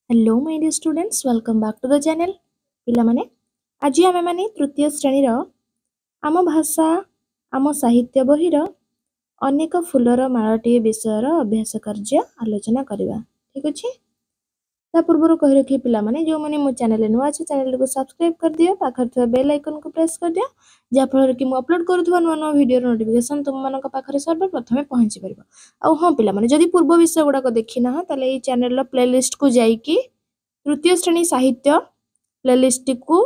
Hello my dear students welcome back to the channel पिला माने आज आमे माने तृतीय श्रेणी रो आम भाषा आम साहित्य बही रो अनेक फूलर माळटी विषय रो अभ्यास कार्य आलोचना करबा ठीक अछि ता पूर्व कहि रखी पिला माने जो माने मो चैनल नुआ अछि चैनल को सब्सक्राइब कर दियो पाखर थवा बेल आइकन को प्रेस कर दियो जा फल कि मो अपलोड करूथवा नुआ नुआ वीडियो नोटिफिकेशन तुम मानक पाखरे सर्वप्रथमे पहुंची परिबो आ हां पिला माने जदि पूर्व विषय गुडा को देखि ना तले ए चैनल रो प्लेलिस्ट को जाई कि तृतीय श्रेणी साहित्य प्लेलिस्ट को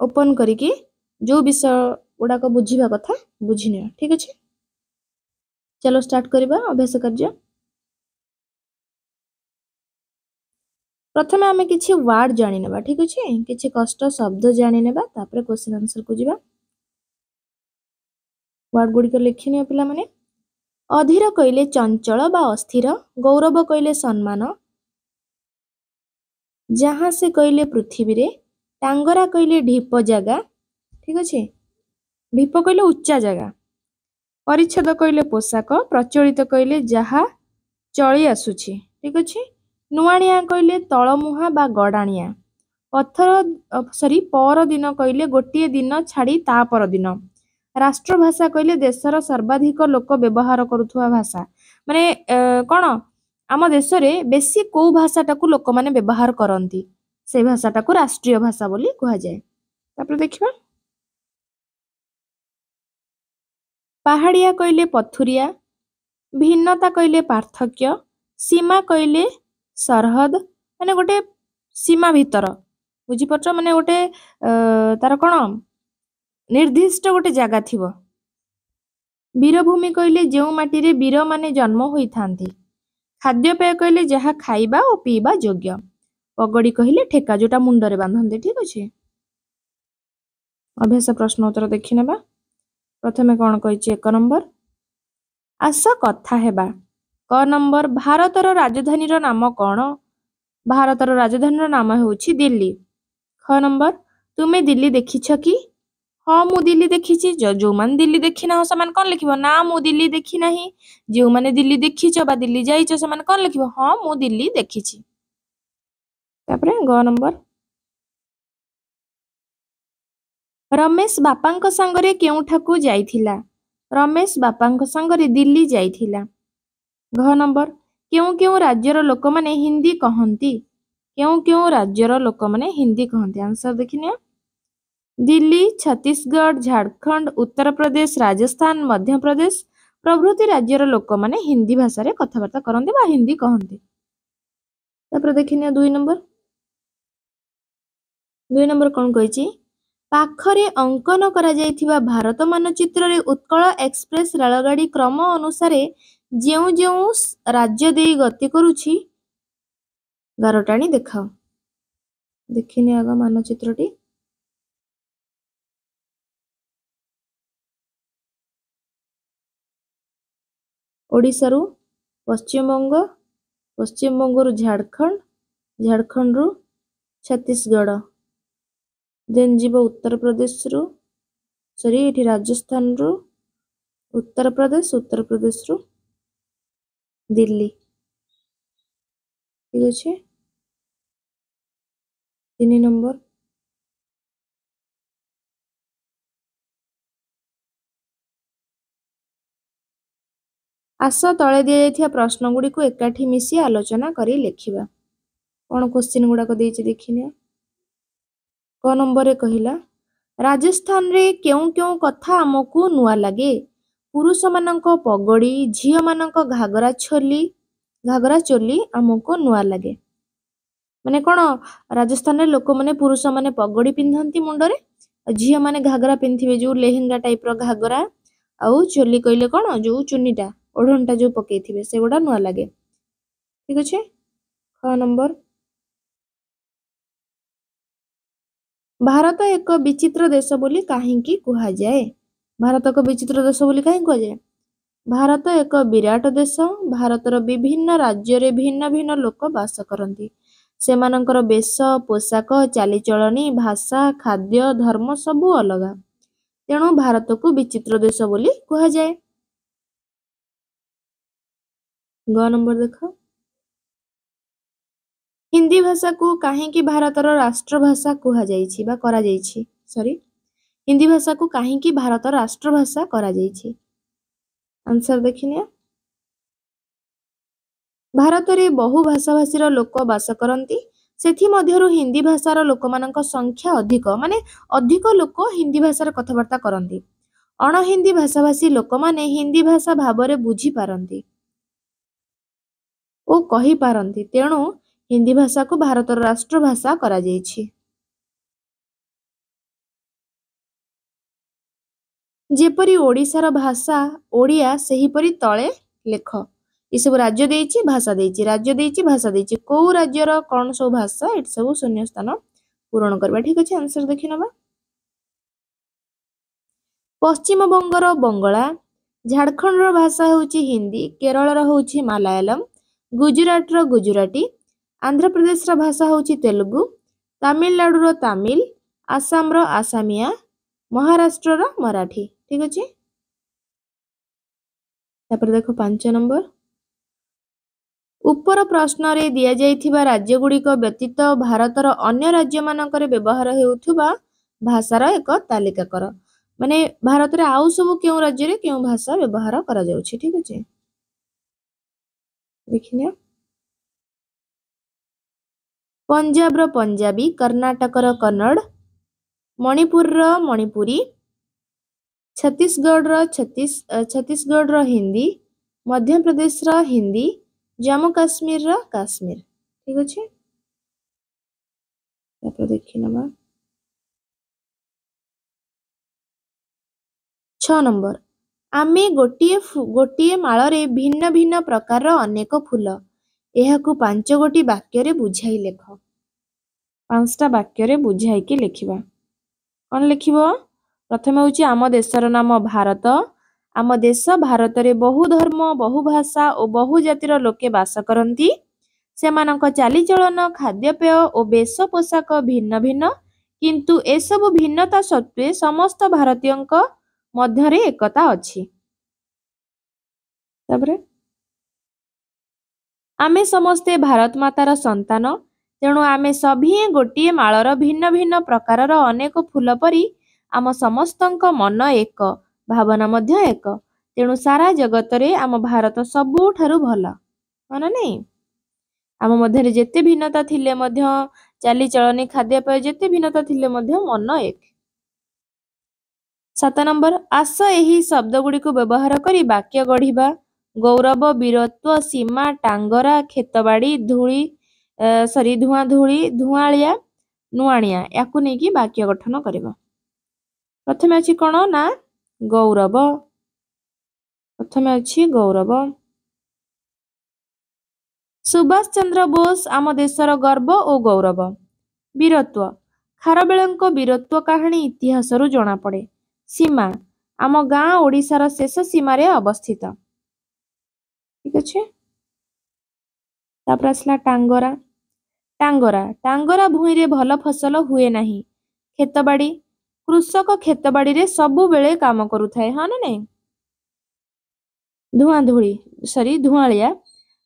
ओपन करिकी जो विषय गुडा को बुझीबा कथा बुझिनियो ठीक अछि चलो स्टार्ट करबा अभ्यास कार्य प्रथमे आमे किछि वर्ड जानि नेबा ठीक अछि किछि कष्ट शब्द जानि नेबा तापर क्वेश्चन आंसर को जिबा वर्ड गुडी को लिखिनियो पिला माने अधीर कइले चंचल बा अस्थिर गौरव कइले सम्मान जहाँ से कइले पृथ्वी रे टांगरा कइले ढीप जगह ठीक अछि ढीप कइले उच्चा जगह परिच्छेद कइले पोशाक प्रचलित कइले जहा चली आसुछि ठीक अछि नुआणिया कइले तळमुहा बा गडाणिया पथर पर दिन कइले गोटिए दिन छाड़ी ता पर दिन राष्ट्रभाषा कइले देशर सर्वाधिक लोक व्यवहार करुथुवा भाषा माने कोन आम देश रे बेसी को भाषाटा को लोक माने व्यवहार करंती से भाषाटा को राष्ट्रीय भाषा बोली कहा जाय तापर देखिबा पहाड़िया कइले पथुरिया भिन्नता कइले पार्थक्य सीमा कइले सरहद माने गोटे सीमा भीतर बुझी पछ माने गोटे तार कोन निर्दिष्ट गोटे जगह थिबो वीरभूमि कइले जेउ माटी रे वीर माने जन्म होई थांती खाद्यपेय कइले जहा खाइबा और पीबा योग्य पगड़ी कहिले ठेका जोटा मुंडरे बांधंती ठीक अछि अभ्यास प्रश्न उत्तर देखि नेबा प्रथमे कोन कहिछि 1 नंबर आस कथा हेबा क नंबर भारतर राजधानी रो नाम कोन भारतर राजधानी रो नाम होछि दिल्ली ख नंबर तुमे दिल्ली देखिछ कि हाँ मु दिल्ली देखिछि जो मान दिल्ली देखि ना हो समान कोन लिखिबो ना मु दिल्ली देखि नाही जो माने दिल्ली देखिछ बा दिल्ली जाइछ समान कोन लिखिबो हाँ मु दिल्ली देखिछि तापरे ग नंबर रमेश बापांक संगरे केउठाकू जाइथिला रमेश बापांक संगरे दिल्ली जाइथिला घ नंबर केउ केउ राज्यर लोक माने हिंदी कहंती केउ केउ राज्यर लोक माने हिंदी कहंती आंसर देखिनिया दिल्ली छत्तीसगढ़ झारखंड उत्तर प्रदेश राजस्थान मध्य प्रदेश प्रभृति राज्यर लोक माने हिंदी भाषा रे कथाबार्ता करंती बा हिंदी कहंती तापर देखिनिया 2 नंबर कोन कहिछि पाखरे अंकन करा जाइथिबा भारत मानचित्र रे उत्कल एक्सप्रेस रेलगाड़ी क्रम अनुसारे जेउ जेउ राज्य देई गति करूछि गारटाणी देखाओ देखिने आगा मानचित्रटी ओडिसा रु पश्चिम बंग रु झारखंड झारखंड रु छत्तीसगढ़ देन जीव उत्तर प्रदेश रु एठी राजस्थान रु उत्तर प्रदेश रु दिल्ली ठीक अछि 3 नंबर आस तळे दिया जायथिया प्रश्न गुडी को एकाठी मिसी आलोचना करी लेखिबा कोन क्वेश्चन गुडा को देछि देखिनिया क नंबर रे कहिला राजस्थान रे केउ केउ कथा हमकु नुआ लागे पुरुष मानक पगड़ी झियो मानक घागरा चोली हमको नुआ लागे माने कोन राजस्थान रे लोक माने पुरुष माने पगड़ी पिंधंती मुंडरे झियो माने घागरा पिंथिबे जो लेहेंगा टाइप रो घागरा आउ चोली कइले कोन जो चुन्नीटा ओढनटा जो पकेइथिबे से गोडा नुआ लागे ठीक अछि ख नंबर भारत एक विचित्र देश बोली काहेकि कुहा जाए भारत एक विचित्र देश बोली काहे कुहा जाए भारत एक विराट देश भारतर विभिन्न राज्य रे भिन्न भिन्न लोक वास करंती सेमानकर बेश पोशाक चालीचलनी भाषा खाद्य धर्म सबु अलगा तेणु भारत को विचित्र देश बोली कुहा जाए ग नंबर देखो हिंदी भाषा को काहेकि भारतर राष्ट्रभाषा कहा जाइछि बा करा जाइछि सॉरी हिंदी भाषा को काहेकि भारत राष्ट्रभाषा करा जाइछि आंसर देखिनिया भारत में बहु भाषाभाषी लोक बास करती सेथि मध्यरु हिंदी भाषार लोक मानक संख्या अधिक माने अधिक लोक हिंदी भाषार कथबार्ता करती अण हिंदी भाषाभाषी लोक माने हिंदी भाषा भावरे बुझी पारंती ओ कहि पारंती तेणु हिंदी भाषा को भारतर राष्ट्रभाषा करा जाइछि जेपरी ओडिशार भाषा ओडिया सेहीपरी तळे लेख ये सब राज्य देइछि भाषा देइछि राज्य देइछि भाषा देइछि को राज्यर कौन सब भाषा एट सब शून्य स्थान पूरण करबा ठीक अछि आंसर देखि नबा पश्चिम बंगर बंगला झारखंड रो भाषा होछि हिंदी केरल रो होछि मलयालम गुजरात रो गुजराती आंध्र प्रदेश रो भाषा होछि तेलुगु तमिलनाडु रो तमिल आसाम रो आसामिया महाराष्ट्र रो मराठी ठीक अछि तापर देखो 5 नंबर उपर प्रश्न रे दिया जाइथिबा राज्य गुड़िक व्यतीत भारतर अन्य राज्य मानकरे व्यवहार हेउथुबा भाषार एक तालिका कर माने भारत रे आउ सब केउ राज्य रे केउ भाषा व्यवहार करा जाउछि ठीक अछि देखिनिया पंजाब रो पंजाबी कर्नाटक रो कन्नड़ मणिपुर रो मणिपुरी छत्तीसगढ़ रो हिंदी मध्य प्रदेश रो हिंदी जम्मू काश्मीर रो काश्मीर ठीक अछि तापर देखिनबा 6 नंबर आमे गोटिए माଳରେ भिन्न भिन्न प्रकार अनेक फूल एहाकु 5 गोटी वाक्य रे बुझाई लेख 5टा वाक्य रे बुझाई के लिखिबा कोन लिखिबो प्रथम होछि आम देशर नाम भारत आम देश भारत रे बहु धर्म बहु भाषा और बहु जातिर लोके बास करंती सेमानक चालीचलन खाद्यपेय और वेश पोशाक भिन्न भिन्न किंतु एसबु भिन्नता सत्वे समस्त भारतीयंक मध्यरे एकता अछि तापरे आमे समस्ते भारत मातार संतान तेणु आमे सभी गोटिए माळर भिन्न भिन्न प्रकारर अनेक फूल परी आम समस्तंक मन एक भावना मध्य एक तेणु सारा जगत रे आम भारत सबुठारु भल माने नहीं आम मध्यरे जेते भिन्नता थिले मध्य चाली चलनी खाद्यपेय जेते भिन्नता थिले मध्य मन एक 7 नंबर आस एही शब्द गुडी को व्यवहार करी वाक्य गढ़िबा गौरव वीरत्व सीमा टांगरा खेतबाड़ी धूली धुआं धूली धुआलिया नुआनिया याकु नेकी वाक्य गठन करबा प्रथमे अछि कोन ना गौरव प्रथमे अछि गौरव सुभाष चंद्र बोस आम देशर गर्व और गौरव वीरत्व खारबेलंक वीरत्व कहानी इतिहास रु जना पड़े सीमा आम गाँ ओडिशार शेष सीमा रे अवस्थित ठीक अछि तापर आसला टांगरा टांगरा टांगरा भूई रे भल फसल हुए नाही खेतबाड़ी कृषक खेतबाड़ी रे सबु बेले काम करुथाय हां ना नहीं धुआं धूली धुआलिया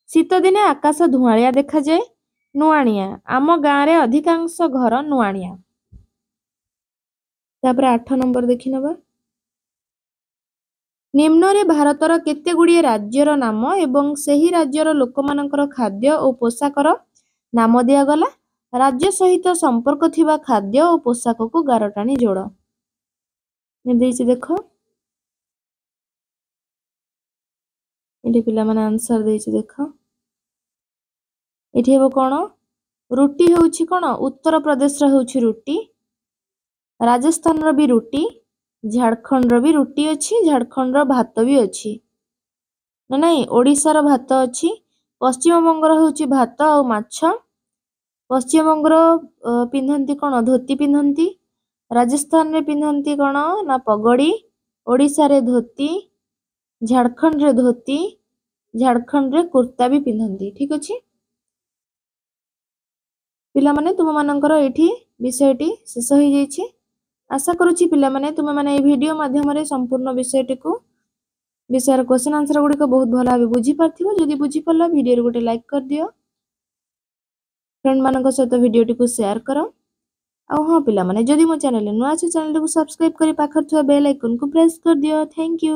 शीत दिने आकाश धुआलिया देखा जाए नुआनिया आम गाँ रे अधिकांश घर नुआनिया तापर 8 नंबर देखि नबा निम्न रे भारतर केते गुडिये राज्यर नाम एवं सेही राज्यर लोकमानकर खाद्य और पोशाकर नाम दिया गला राज्य सहित संपर्क थिबा खाद्य और पोशाक को गारटाणी जोड़ देछि देखो एठी पिला माने आंसर देछि देखो एठी हेबो कोन रुटी होउछि कोन उत्तर प्रदेश रा होउछि रुटी राजस्थान रो भी रुटी झारखंड रो भी रुटी अछि झारखंड रो भात भी अछि ना नहीं ओडिसा रो भात अछि पश्चिम बंग रो होउछि भात और माछ पश्चिम बंग रो पिन्हंती कोन धोती पिन्हंती राजस्थान रे पिन्हंती कोन ना पगड़ी ओडिसा रे धोती झारखंड रे धोती झारखंड रे कुर्ता भी पिन्हंती ठीक अछि पिला माने तुम मानकर एठी विषयटी शेष होई जाइछि आशा करूछि पिला माने तुम माने ए वीडियो माध्यम रे संपूर्ण विषयटी को विषयर क्वेश्चन आंसर गुडी को बहुत भला भाबे बुझी पारथिबो जदी बुझी पल्ला वीडियो रे गोटे लाइक कर दियो। फ्रेंड मानक सहित वीडियो को शेयर करो। ଆଉ ହଁ ପିଲାମାନେ ଯଦି ମୋ ଚ୍ୟାନେଲରେ ନୂଆ ଅଛ ଚ୍ୟାନେଲଟାକୁ ସବସ୍କ୍ରାଇब କରି ପାଖରେ ଥିବା ବେଲ୍ ଆଇକନକୁ ପ୍ରେସ୍ କରିଦିଅ। Thank you.